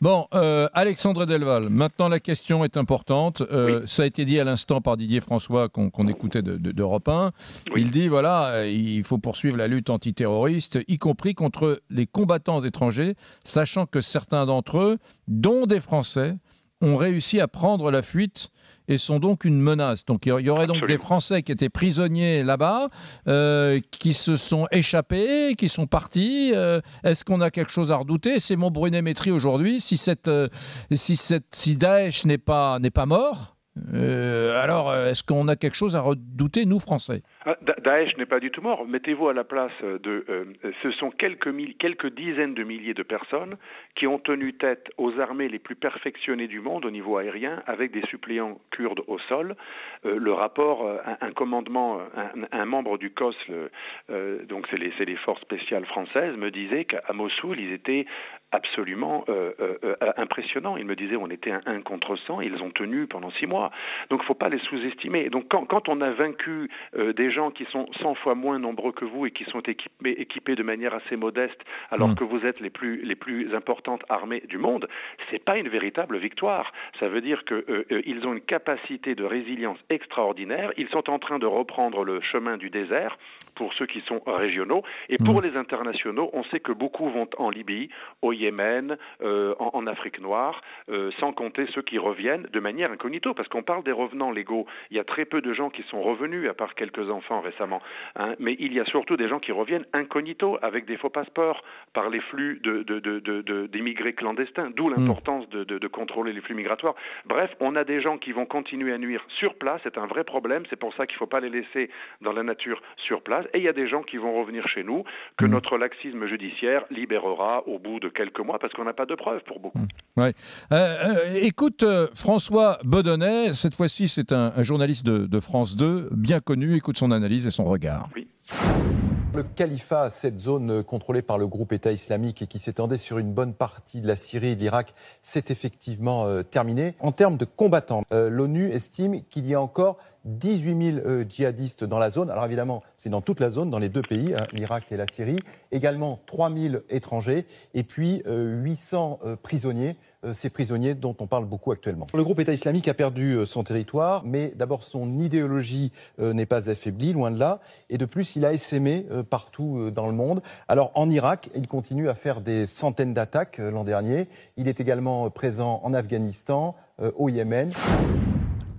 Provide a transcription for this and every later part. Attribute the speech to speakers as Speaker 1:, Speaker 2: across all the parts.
Speaker 1: Bon, Alexandre Delval, maintenant la question est importante.
Speaker 2: Oui.
Speaker 1: Ça a été dit à l'instant par Didier François qu'on écoutait d'Europe 1.
Speaker 2: Oui.
Speaker 1: Il dit, voilà, il faut poursuivre la lutte antiterroriste, y compris contre les combattants étrangers, sachant que certains d'entre eux, dont des Français, ont réussi à prendre la fuite et sont donc une menace. Donc il y aurait donc des Français qui étaient prisonniers là-bas, qui se sont échappés, qui sont partis. Est-ce qu'on a quelque chose à redouter? C'est mon Brunet-Métry aujourd'hui. Si Daesh n'est pas mort, alors est-ce qu'on a quelque chose à redouter, nous, Français?
Speaker 2: Daesh n'est pas du tout mort. Mettez-vous à la place de... ce sont quelques dizaines de milliers de personnes qui ont tenu tête aux armées les plus perfectionnées du monde au niveau aérien, avec des suppléants kurdes au sol. Le rapport, un commandement, un membre du COS, donc c'est les forces spéciales françaises, me disait qu'à Mossoul, ils étaient absolument impressionnants. Ils me disaient on était 1 contre 100, ils ont tenu pendant 6 mois. Donc il ne faut pas les sous-estimer. Donc quand on a vaincu des gens qui sont 100 fois moins nombreux que vous et qui sont équipés de manière assez modeste, alors que vous êtes les plus importantes armées du monde, c'est pas une véritable victoire. Ça veut dire qu'ils ont une capacité de résilience extraordinaire. Ils sont en train de reprendre le chemin du désert pour ceux qui sont régionaux. Et pour les internationaux, on sait que beaucoup vont en Libye, au Yémen, en Afrique noire, sans compter ceux qui reviennent de manière incognito, parce qu'on parle des revenants légaux. Il y a très peu de gens qui sont revenus, à part quelques enfants récemment. Mais il y a surtout des gens qui reviennent incognito, avec des faux passeports, par les flux d'immigrés clandestins, d'où l'importance de contrôler les flux migratoires. Bref, on a des gens qui vont continuer à nuire sur place, c'est un vrai problème, c'est pour ça qu'il ne faut pas les laisser dans la nature sur place, et il y a des gens qui vont revenir chez nous, que notre laxisme judiciaire libérera au bout de quelques mois, parce qu'on n'a pas de preuves pour beaucoup.
Speaker 1: Ouais. Écoute, François Bedonnay, cette fois-ci c'est un journaliste de France 2, bien connu, écoute son analyse et son regard.
Speaker 2: Oui.
Speaker 3: Le califat, cette zone contrôlée par le groupe État islamique et qui s'étendait sur une bonne partie de la Syrie et de l'Irak, c'est effectivement terminé. En termes de combattants, l'ONU estime qu'il y a encore 18 000 djihadistes dans la zone. Alors évidemment, c'est dans toute la zone, dans les deux pays, l'Irak et la Syrie. Également 3 000 étrangers et puis 800 prisonniers. Ces prisonniers dont on parle beaucoup actuellement. Le groupe État islamique a perdu son territoire, mais d'abord son idéologie n'est pas affaiblie, loin de là. Et de plus, il a essaimé partout dans le monde. Alors en Irak, il continue à faire des centaines d'attaques l'an dernier. Il est également présent en Afghanistan, au Yémen.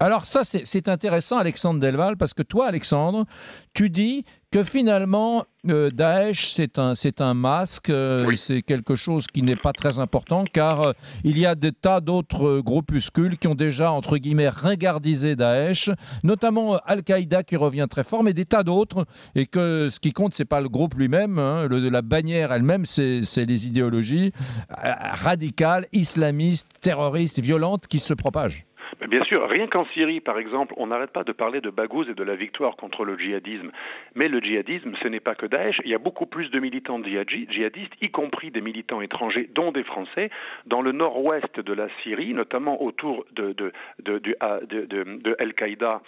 Speaker 1: Alors ça, c'est intéressant, Alexandre Delval, parce que toi, Alexandre, tu dis que finalement, Daesh, c'est un masque, c'est quelque chose qui n'est pas très important, car il y a des tas d'autres groupuscules qui ont déjà, entre guillemets, ringardisé Daesh, notamment Al-Qaïda qui revient très fort, mais des tas d'autres, et que ce qui compte, c'est pas le groupe lui-même, la bannière elle-même, c'est les idéologies radicales, islamistes, terroristes, violentes qui se propagent.
Speaker 2: Bien sûr, rien qu'en Syrie, par exemple, on n'arrête pas de parler de Baghouz et de la victoire contre le djihadisme. Mais le djihadisme, ce n'est pas que Daesh. Il y a beaucoup plus de militants djihadistes, y compris des militants étrangers, dont des Français, dans le nord-ouest de la Syrie, notamment autour de Al-Qaïda,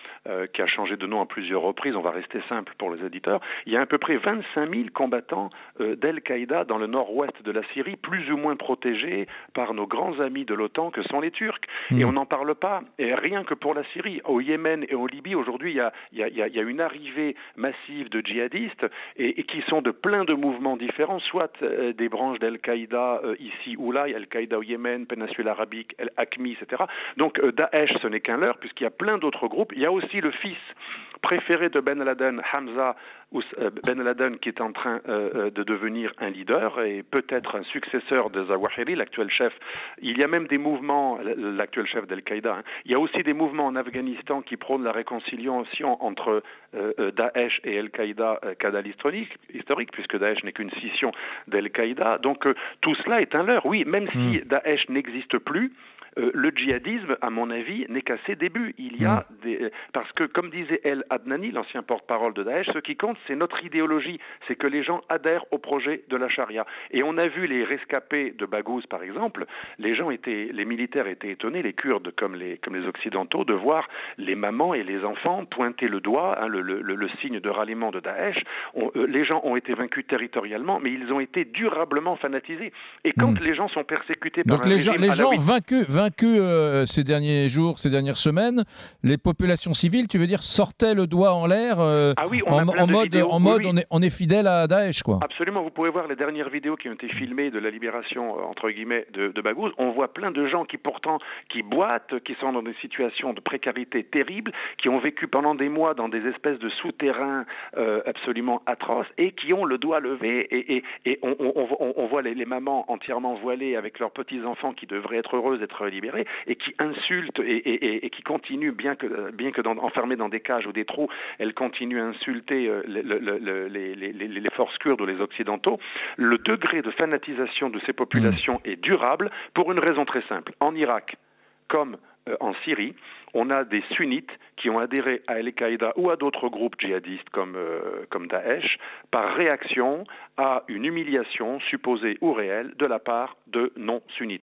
Speaker 2: qui a changé de nom à plusieurs reprises. On va rester simple pour les éditeurs. Il y a à peu près 25 000 combattants d'Al-Qaïda dans le nord-ouest de la Syrie, plus ou moins protégés par nos grands amis de l'OTAN que sont les Turcs. Et on n'en parle pas. Et rien que pour la Syrie, au Yémen et en Libye, aujourd'hui, il y a une arrivée massive de djihadistes et qui sont de plein de mouvements différents, soit des branches d'Al-Qaïda ici ou là, Al-Qaïda au Yémen, péninsule arabique, Al-Aqmi, etc. Donc Daesh, ce n'est qu'un leurre, puisqu'il y a plein d'autres groupes. Il y a aussi le fils préféré de Ben Laden, Hamza Ben Laden, qui est en train de devenir un leader et peut-être un successeur de Zawahiri, l'actuel chef. Il y a même des mouvements, l'actuel chef d'Al-Qaïda, il y a aussi des mouvements en Afghanistan qui prônent la réconciliation entre Daesh et Al-Qaïda, cadal historique, puisque Daesh n'est qu'une scission d'Al-Qaïda. Donc tout cela est un leurre. Oui, même si Daesh n'existe plus, le djihadisme, à mon avis, n'est qu'à ses débuts. Il y a parce que, comme disait El Adnani, l'ancien porte-parole de Daesh, ce qui compte, c'est notre idéologie, c'est que les gens adhèrent au projet de la charia. Et on a vu les rescapés de Baghouz, par exemple, les militaires étaient étonnés, les Kurdes comme les Occidentaux, de voir les mamans et les enfants pointer le doigt, hein, le signe de ralliement de Daesh. Les gens ont été vaincus territorialement, mais ils ont été durablement fanatisés. Et quand les gens sont persécutés par un régime
Speaker 1: les gens vaincus ces derniers jours, ces dernières semaines, les populations civiles, tu veux dire, sortaient le doigt en l'air en mode on est fidèle à Daesh, quoi.
Speaker 2: Absolument, vous pouvez voir les dernières vidéos qui ont été filmées de la libération, entre guillemets, de Baghouz. On voit plein de gens qui boitent, qui sont dans des situations de précarité terribles, qui ont vécu pendant des mois dans des espèces de souterrains absolument atroces et qui ont le doigt levé et on voit les mamans entièrement voilées avec leurs petits-enfants qui devraient être heureuses d'être libérés et qui insultent et qui continuent, bien que enfermées dans des cages ou des trous, elles continuent à insulter les forces kurdes ou les occidentaux. Le degré de fanatisation de ces populations est durable pour une raison très simple. En Irak, comme en Syrie, on a des sunnites qui ont adhéré à Al-Qaïda ou à d'autres groupes djihadistes comme Daesh par réaction à une humiliation supposée ou réelle de la part de non-sunnites.